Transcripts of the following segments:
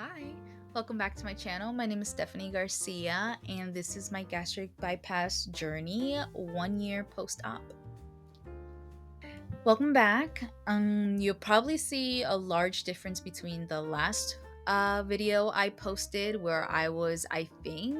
Hi, welcome back to my channel. My name is Stephanie Garcia, and this is my gastric bypass journey 1 year post op. Welcome back. You'll probably see a large difference between the last video I posted, where I was, I think,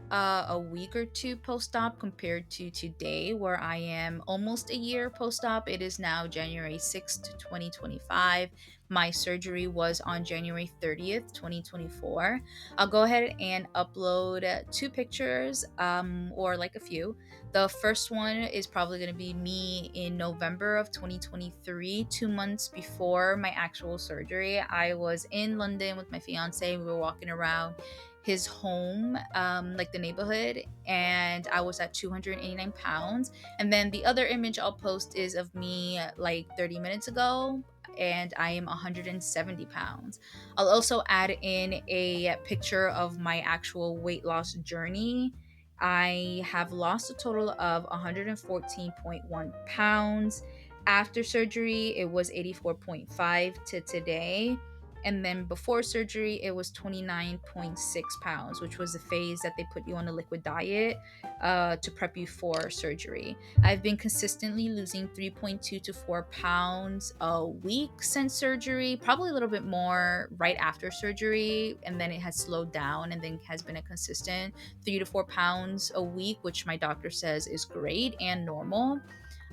a week or two post op, compared to today, where I am almost a year post op. It is now January 6th, 2025. My surgery was on January 30th, 2024. I'll go ahead and upload two pictures, or like a few. The first one is probably going to be me in November of 2023, 2 months before my actual surgery. I was in London with my fiance. We were walking around his home, like the neighborhood, and I was at 289 pounds. And then the other image I'll post is of me like 30 minutes ago, and I am 170 pounds. I'll also add in a picture of my actual weight loss journey. I have lost a total of 114.1 pounds. After surgery, it was 84.5 to today. And then before surgery, it was 29.6 pounds, which was the phase that they put you on a liquid diet to prep you for surgery. I've been consistently losing 3.2 to 4 pounds a week since surgery, probably a little bit more right after surgery. And then it has slowed down and then has been a consistent 3 to 4 pounds a week, which my doctor says is great and normal.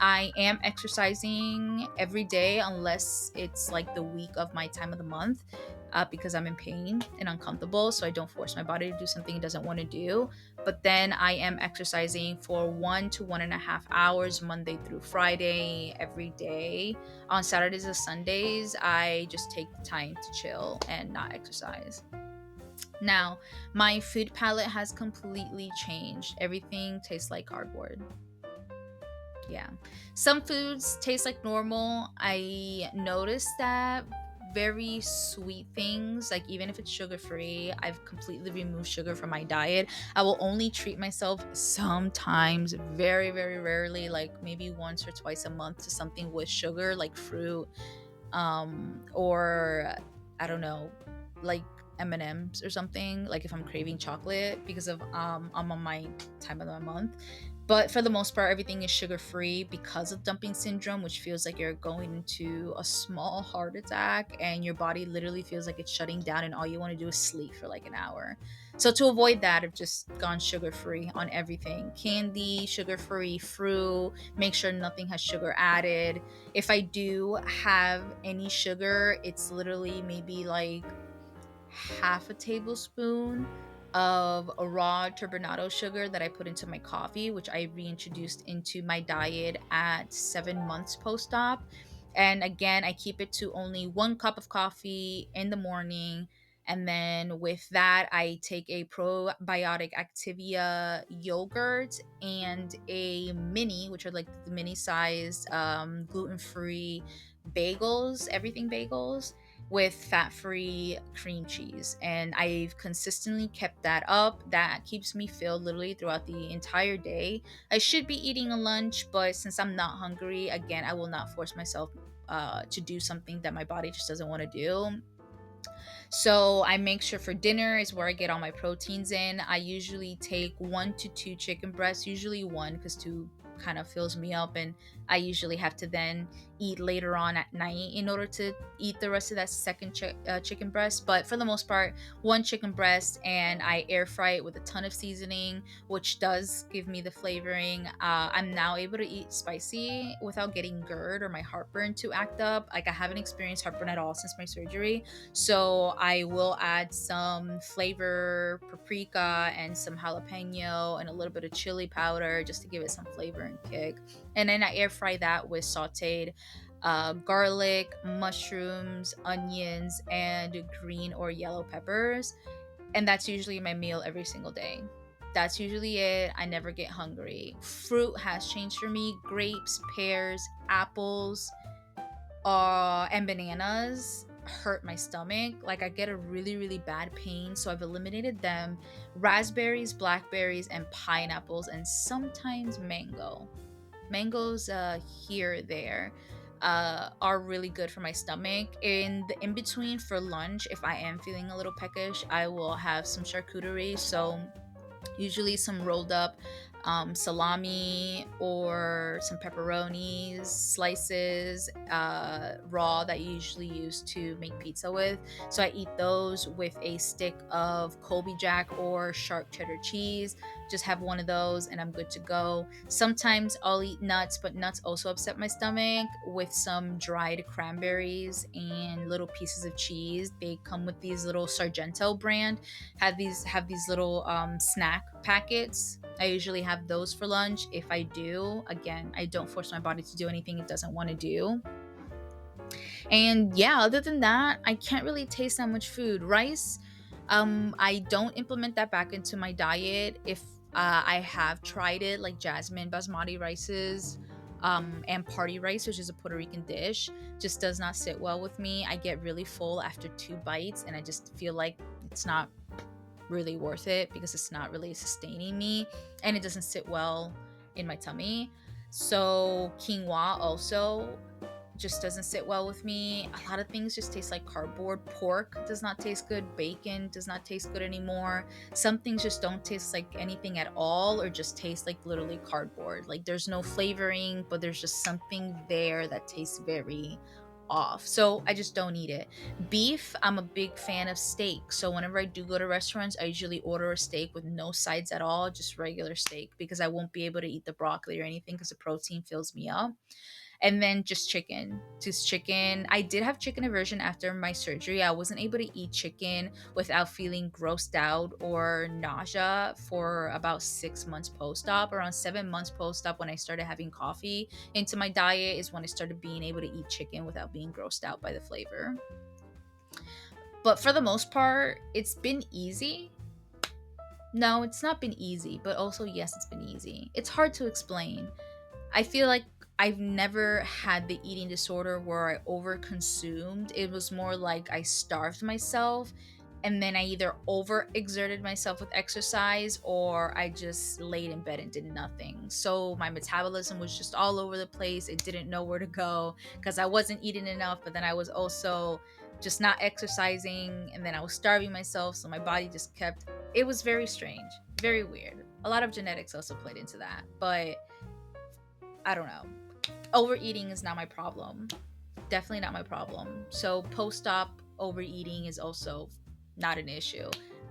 I am exercising every day unless it's like the week of my time of the month, because I'm in pain and uncomfortable. So I don't force my body to do something it doesn't want to do. But then I am exercising for 1 to 1.5 hours Monday through Friday every day. On Saturdays and Sundays, I just take the time to chill and not exercise. Now, my food palette has completely changed. Everything tastes like cardboard. Yeah. Some foods taste like normal. I noticed that very sweet things, like even if it's sugar free, I've completely removed sugar from my diet. I will only treat myself sometimes, very, very rarely, like maybe once or twice a month, to something with sugar, like fruit, or I don't know, like M&Ms or something, like if I'm craving chocolate, because of I'm on my time of the month. But for the most part, everything is sugar free because of dumping syndrome, which feels like you're going into a small heart attack and your body literally feels like it's shutting down and all you want to do is sleep for like an hour. So to avoid that, I've just gone sugar free on everything: candy, sugar free, fruit, make sure nothing has sugar added. If I do have any sugar, it's literally maybe like half a tablespoon of a raw turbinado sugar that I put into my coffee, which I reintroduced into my diet at 7 months post op. And again, I keep it to only 1 cup of coffee in the morning. And then with that, I take a probiotic Activia yogurt and a mini, which are like the mini sized gluten free bagels, everything bagels, with fat-free cream cheese, and I've consistently kept that up. That keeps me filled literally throughout the entire day. I should be eating a lunch, but since I'm not hungry, again, I will not force myself to do something that my body just doesn't want to do. So I make sure for dinner is where I get all my proteins in. I usually take 1 to 2 chicken breasts, usually one, because two kind of fills me up, and I usually have to then eat later on at night in order to eat the rest of that second chicken breast. But for the most part, one chicken breast, and I air fry it with a ton of seasoning, which does give me the flavoring. I'm now able to eat spicy without getting GERD or my heartburn to act up. Like, I haven't experienced heartburn at all since my surgery. So I will add some flavor, paprika and some jalapeno and a little bit of chili powder just to give it some flavor and kick. And then I air fry that with sauteed garlic, mushrooms, onions, and green or yellow peppers. And that's usually my meal every single day. That's usually it. I never get hungry. Fruit has changed for me: grapes, pears, apples, and bananas hurt my stomach. Like, I get a really, really bad pain, so I've eliminated them. Raspberries, blackberries, and pineapples, and sometimes mangoes here or there. are really good for my stomach. In the in between for lunch, if I am feeling a little peckish, I will have some charcuterie. So usually some rolled up salami or some pepperonis slices, raw, that you usually use to make pizza with. So I eat those with a stick of Colby Jack or sharp cheddar cheese. Just have one of those and I'm good to go. Sometimes I'll eat nuts, but nuts also upset my stomach, with some dried cranberries and little pieces of cheese. They come with these little Sargento brand, have these little snack packets. I usually have those for lunch. If I do, again, I don't force my body to do anything it doesn't want to do. And yeah, other than that, I can't really taste that much food. Rice, I don't implement that back into my diet. If I have tried it, like jasmine basmati rices, and party rice, which is a Puerto Rican dish, just does not sit well with me. I get really full after 2 bites, and I just feel like it's not really worth it because it's not really sustaining me and it doesn't sit well in my tummy. So quinoa also just doesn't sit well with me. A lot of things just taste like cardboard. Pork does not taste good. Bacon does not taste good anymore. Some things just don't taste like anything at all, or just taste like literally cardboard. Like there's no flavoring, but there's just something there that tastes very off. So I just don't eat it. Beef, I'm a big fan of steak. So whenever I do go to restaurants, I usually order a steak with no sides at all, just regular steak, because I won't be able to eat the broccoli or anything because the protein fills me up. And then just chicken. I did have chicken aversion after my surgery. I wasn't able to eat chicken without feeling grossed out or nausea for about 6 months post-op. Around 7 months post-op, when I started having coffee into my diet, is when I started being able to eat chicken without being grossed out by the flavor. But for the most part, it's been easy. No, it's not been easy, but also yes, it's been easy. It's hard to explain. I feel like I've never had the eating disorder where I overconsumed. It was more like I starved myself, and then I either overexerted myself with exercise or I just laid in bed and did nothing. So my metabolism was just all over the place. It didn't know where to go because I wasn't eating enough, but then I was also just not exercising, and then I was starving myself. So my body just kept, it was very strange, very weird. A lot of genetics also played into that, but I don't know. Overeating is not my problem. Definitely not my problem. So post-op overeating is also not an issue.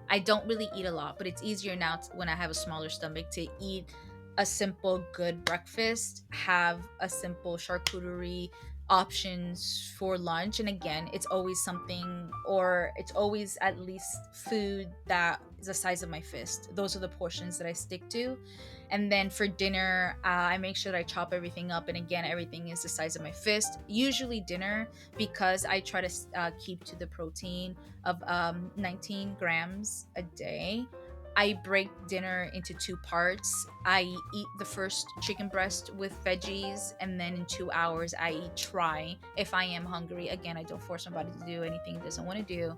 I don't really eat a lot, but it's easier now when I have a smaller stomach to eat a simple good breakfast, have a simple charcuterie options for lunch, and again, it's always something, or it's always at least food that is the size of my fist. Those are the portions that I stick to. And then for dinner, I make sure that I chop everything up, and again, everything is the size of my fist. Usually dinner, because I try to keep to the protein of 19 grams a day. I break dinner into 2 parts. I eat the first chicken breast with veggies, and then in 2 hours, I try, if I am hungry, again, I don't force my body to do anything it doesn't want to do,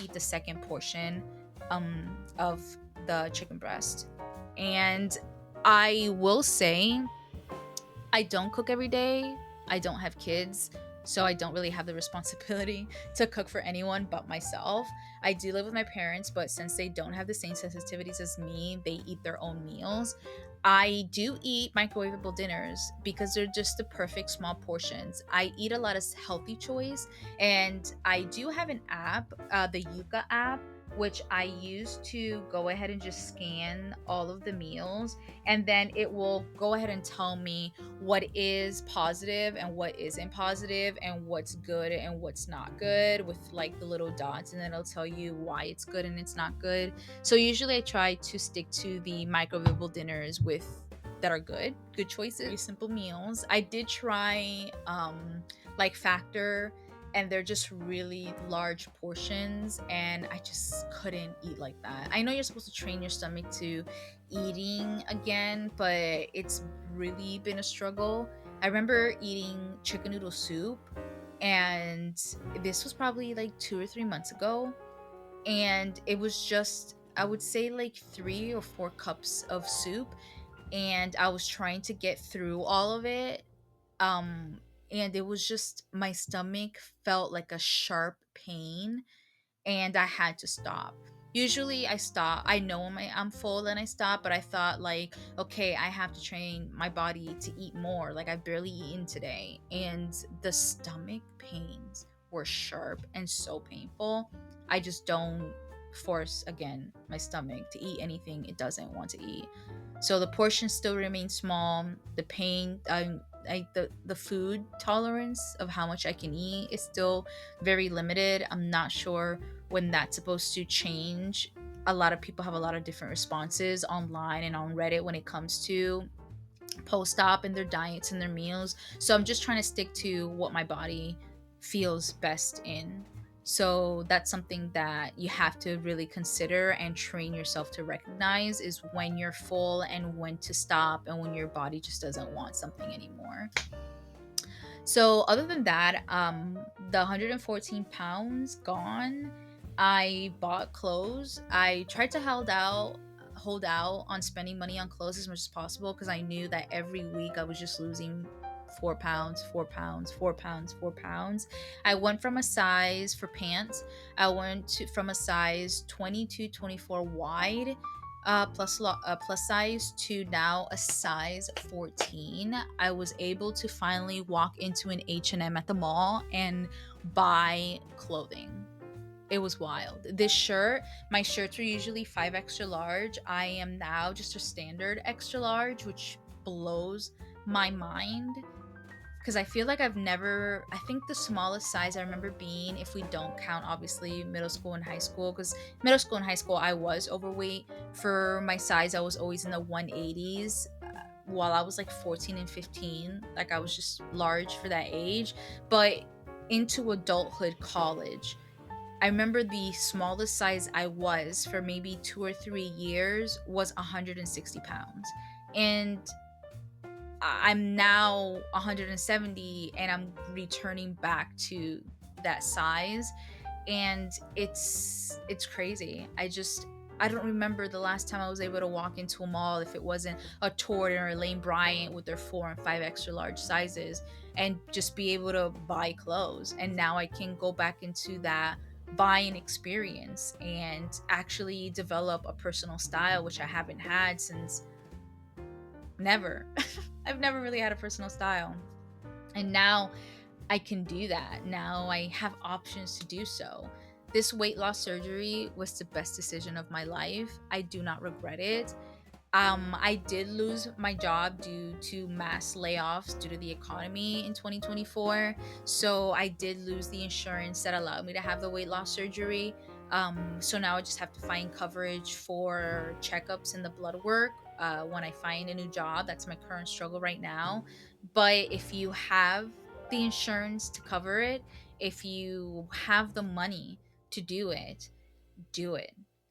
eat the second portion of the chicken breast. And I will say, I don't cook every day. I don't have kids, so I don't really have the responsibility to cook for anyone but myself. I do live with my parents, but since they don't have the same sensitivities as me, they eat their own meals. I do eat microwavable dinners because they're just the perfect small portions. I eat a lot of healthy choice, and I do have an app, the Yuka app, which I use to go ahead and just scan all of the meals, and then it will go ahead and tell me what is positive and what isn't positive, and what's good and what's not good, with like the little dots, and then it'll tell you why it's good and it's not good. So usually I try to stick to the microwavable dinners with that are good choices, simple meals. I did try like Factor, and they're just really large portions, and I just couldn't eat like that. I know you're supposed to train your stomach to eating again, but it's really been a struggle. I remember eating chicken noodle soup, and this was probably like 2 or 3 months ago, and it was just, I would say, like 3 or 4 cups of soup, and I was trying to get through all of it. um and it was just my stomach felt like a sharp pain, and I had to stop. Usually I stop. I know when I'm full and I stop, but I thought like, okay, I have to train my body to eat more. Like I've barely eaten today. And the stomach pains were sharp and so painful. I just don't force again my stomach to eat anything it doesn't want to eat. So the portions still remain small. The pain, the food tolerance of how much I can eat is still very limited. I'm not sure when that's supposed to change. A lot of people have a lot of different responses online and on Reddit when it comes to post-op and their diets and their meals. So I'm just trying to stick to what my body feels best in. So that's something that you have to really consider and train yourself to recognize, is when you're full and when to stop, and when your body just doesn't want something anymore. So other than that, the 114 pounds gone. I bought clothes. I tried to hold out on spending money on clothes as much as possible, because I knew that every week I was just losing 4 pounds, 4 pounds, 4 pounds, 4 pounds. I went from a size for pants. I went from a size 22, 24 wide, plus size, to now a size 14. I was able to finally walk into an H&M at the mall and buy clothing. It was wild. This shirt, my shirts were usually 5 extra large. I am now just a standard extra large, which blows my mind, because I feel like I think the smallest size I remember being, if we don't count obviously middle school and high school, because middle school and high school I was overweight. For my size, I was always in the 180s. While I was like 14 and 15, like I was just large for that age. But into adulthood, college, I remember the smallest size I was for maybe 2 or 3 years was 160 pounds. And I'm now 170 and I'm returning back to that size, and it's crazy. I don't remember the last time I was able to walk into a mall if it wasn't a Torrid or a Lane Bryant with their 4 and 5 extra large sizes, and just be able to buy clothes. And now I can go back into that buying experience and actually develop a personal style, which I haven't had since never. I've never really had a personal style. And now I can do that. Now I have options to do so. This weight loss surgery was the best decision of my life. I do not regret it. I did lose my job due to mass layoffs due to the economy in 2024. So I did lose the insurance that allowed me to have the weight loss surgery. So now I just have to find coverage for checkups and the blood work when I find a new job. That's my current struggle right now. But if you have the insurance to cover it, if you have the money to do it.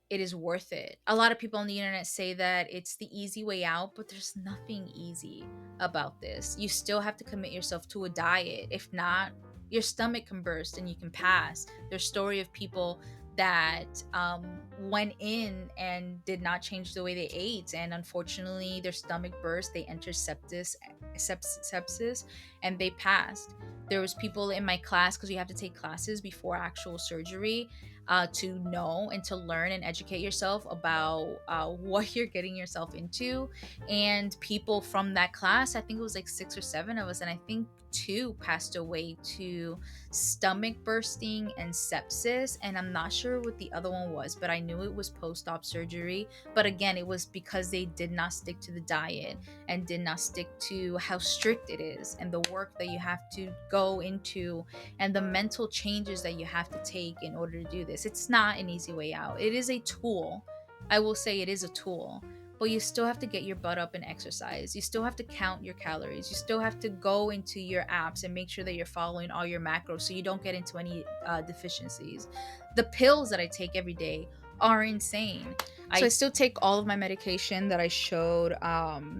It is worth it. A lot of people on the internet say that it's the easy way out, but there's nothing easy about this. You still have to commit yourself to a diet. If not, your stomach can burst and you can pass. There's story of people that went in and did not change the way they ate, and unfortunately their stomach burst. They entered sepsis, and they passed. There was people in my class, because you have to take classes before actual surgery, to know and to learn and educate yourself about what you're getting yourself into. And people from that class, I think it was like 6 or 7 of us, and I think 2 passed away to stomach bursting and sepsis. And I'm not sure what the other one was, but I knew it was post-op surgery. But again, it was because they did not stick to the diet and did not stick to how strict it is, and the work that you have to go into, and the mental changes that you have to take in order to do this. It's not an easy way out. It is a tool. I will say it is a tool, but you still have to get your butt up and exercise. You still have to count your calories. You still have to go into your apps and make sure that you're following all your macros so you don't get into any deficiencies. The pills that I take every day are insane. So I still take all of my medication that I showed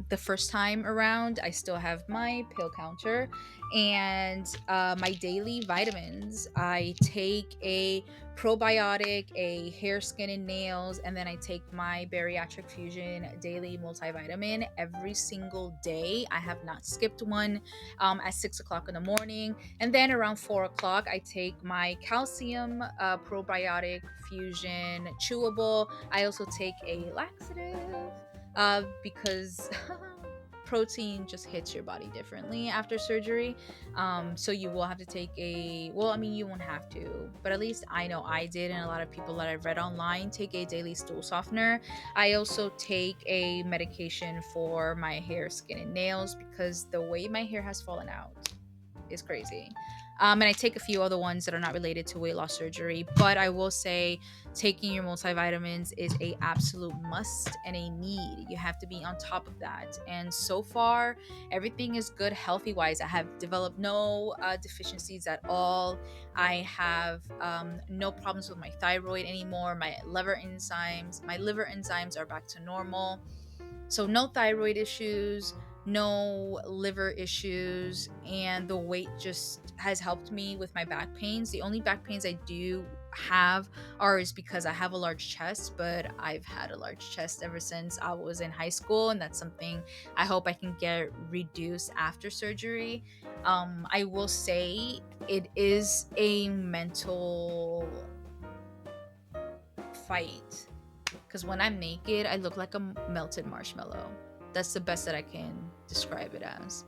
the first time around. I still have my pill counter, And my daily vitamins, I take a probiotic, a hair, skin, and nails, and then I take my bariatric fusion daily multivitamin every single day. I have not skipped one, at 6 o'clock in the morning. And then around 4 o'clock, I take my calcium probiotic fusion chewable. I also take a laxative because protein just hits your body differently after surgery. So you will have to take a, well, I mean, you won't have to, but at least I know I did, and a lot of people that I've read online take a daily stool softener. I also take a medication for my hair, skin, and nails because the way my hair has fallen out is crazy. And I take a few other ones that are not related to weight loss surgery. But I will say taking your multivitamins is a absolute must and a need. You have to be on top of that. And so far, everything is good healthy wise. I have developed no deficiencies at all. I have no problems with my thyroid anymore. My liver enzymes are back to normal. So no thyroid issues, no liver issues, and the weight just has helped me with my back pains. The only back pains I do have are is because I have a large chest, but I've had a large chest ever since I was in high school, and that's something I hope I can get reduced after surgery. I will say it is a mental fight because when I'm naked, I look like a melted marshmallow. That's the best that I can describe it as,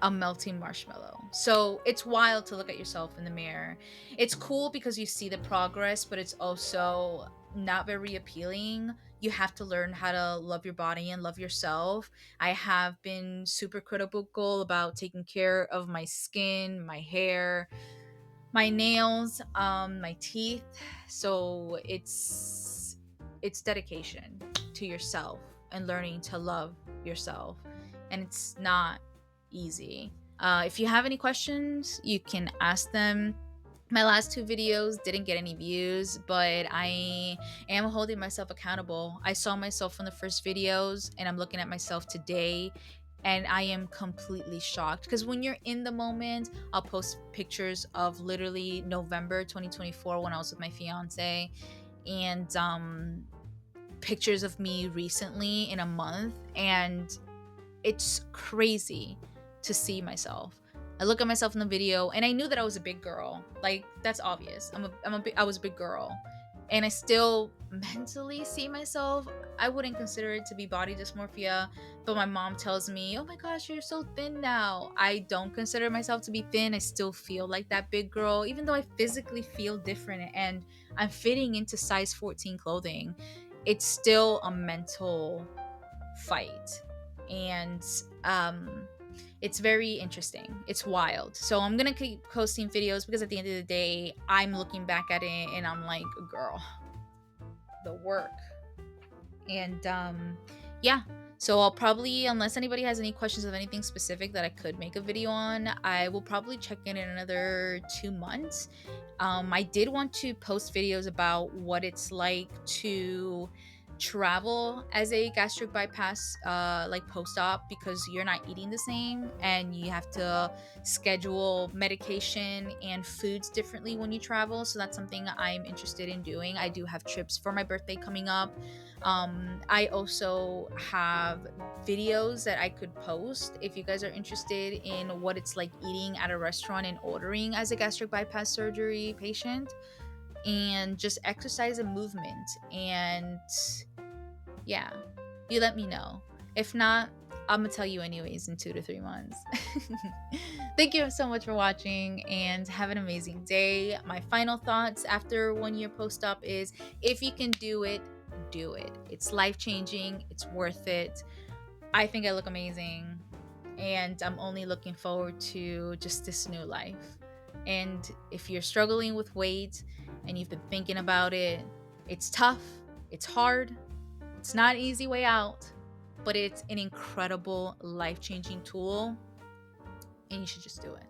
a melting marshmallow. So it's wild to look at yourself in the mirror. It's cool because you see the progress, but it's also not very appealing. You have to learn how to love your body and love yourself. I have been super critical about taking care of my skin, my hair, my nails, my teeth. So it's dedication to yourself and learning to love yourself, and it's not easy. If you have any questions, you can ask them. My last two videos didn't get any views, but I am holding myself accountable. I saw myself from the first videos, and I'm looking at myself today, and I am completely shocked because when you're in the moment, I'll post pictures of literally November 2024 when I was with my fiance, and pictures of me recently in a month, and it's crazy to see myself. I look at myself in the video, and I knew that I was a big girl. Like, that's obvious. I was a big girl, and I still mentally see myself. I wouldn't consider it to be body dysmorphia, but my mom tells me, "Oh my gosh, you're so thin now." I don't consider myself to be thin. I still feel like that big girl, even though I physically feel different and I'm fitting into size 14 clothing. It's still a mental fight, and it's very interesting. It's wild. So I'm gonna keep posting videos because at the end of the day, I'm looking back at it and I'm like, girl, the work. And yeah, so I'll probably, unless anybody has any questions of anything specific that I could make a video on, I will probably check in another 2 months. I did want to post videos about what it's like to travel as a gastric bypass like post-op, because you're not eating the same and you have to schedule medication and foods differently when you travel. So that's something I'm interested in doing. I do have trips for my birthday coming up. I also have videos that I could post if you guys are interested in what it's like eating at a restaurant and ordering as a gastric bypass surgery patient, and just exercise and movement. And yeah, you let me know. If not, I'm gonna tell you anyways in 2 to 3 months. Thank you so much for watching and have an amazing day. My final thoughts after 1 year post-op is, if you can do it, do it. It's life-changing. It's worth it. I think I look amazing, and I'm only looking forward to just this new life. And if you're struggling with weight and you've been thinking about it, it's tough, it's hard, it's not an easy way out, but it's an incredible life-changing tool, and you should just do it.